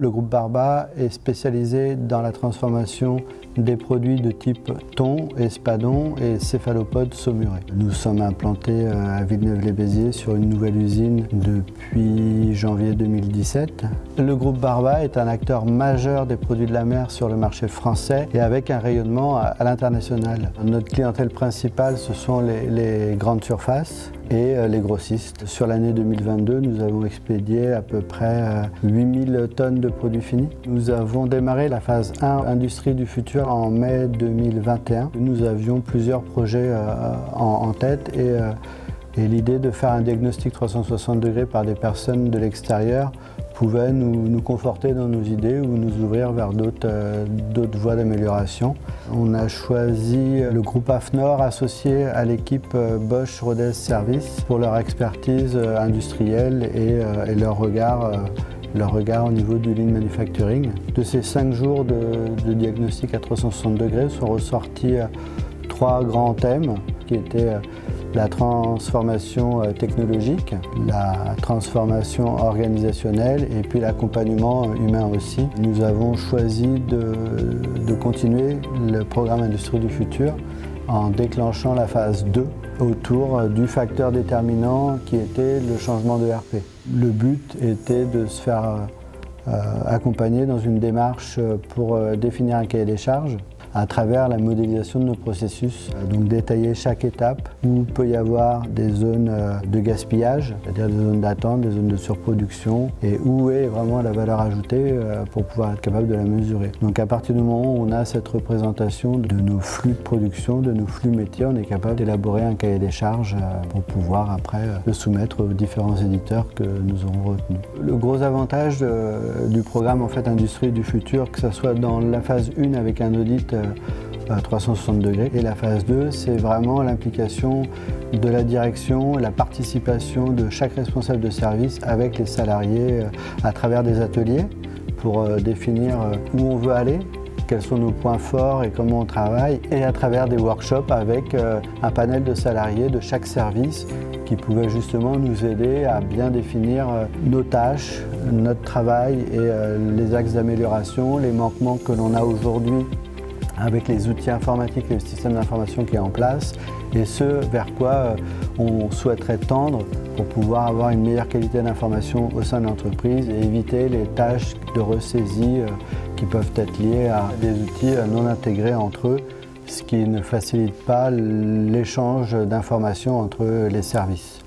Le groupe Barba est spécialisé dans la transformation des produits de type thon, espadon et céphalopodes saumurés. Nous sommes implantés à Villeneuve-lès-Béziers sur une nouvelle usine depuis janvier 2017. Le groupe Barba est un acteur majeur des produits de la mer sur le marché français et avec un rayonnement à l'international. Notre clientèle principale, ce sont les grandes surfaces et les grossistes. Sur l'année 2022, nous avons expédié à peu près 8000 tonnes de produits finis. Nous avons démarré la phase 1 Industrie du futur en mai 2021. Nous avions plusieurs projets en tête et l'idée de faire un diagnostic 360 degrés par des personnes de l'extérieur pouvait nous conforter dans nos idées ou nous ouvrir vers d'autres voies d'amélioration. On a choisi le groupe AFNOR associé à l'équipe Bosch Rodez Service pour leur expertise industrielle et leur regard au niveau du lean manufacturing. De ces 5 jours de diagnostic à 360 degrés sont ressortis 3 grands thèmes qui étaient la transformation technologique, la transformation organisationnelle et puis l'accompagnement humain aussi. Nous avons choisi de continuer le programme Industrie du futur en déclenchant la phase 2 autour du facteur déterminant qui était le changement de RP. Le but était de se faire accompagner dans une démarche pour définir un cahier des charges à travers la modélisation de nos processus, donc détailler chaque étape où il peut y avoir des zones de gaspillage, c'est-à-dire des zones d'attente, des zones de surproduction et où est vraiment la valeur ajoutée pour pouvoir être capable de la mesurer. Donc à partir du moment où on a cette représentation de nos flux de production, de nos flux métiers, on est capable d'élaborer un cahier des charges pour pouvoir après le soumettre aux différents éditeurs que nous aurons retenus. Le gros avantage du programme Industrie du futur, que ce soit dans la phase 1 avec un audit 360 degrés et la phase 2, c'est vraiment l'implication de la direction, la participation de chaque responsable de service avec les salariés à travers des ateliers pour définir où on veut aller, quels sont nos points forts et comment on travaille, et à travers des workshops avec un panel de salariés de chaque service qui pouvaient justement nous aider à bien définir nos tâches, notre travail et les axes d'amélioration, les manquements que l'on a aujourd'hui avec les outils informatiques et le système d'information qui est en place et ce vers quoi on souhaiterait tendre pour pouvoir avoir une meilleure qualité d'information au sein de l'entreprise et éviter les tâches de ressaisie qui peuvent être liées à des outils non intégrés entre eux, ce qui ne facilite pas l'échange d'informations entre les services.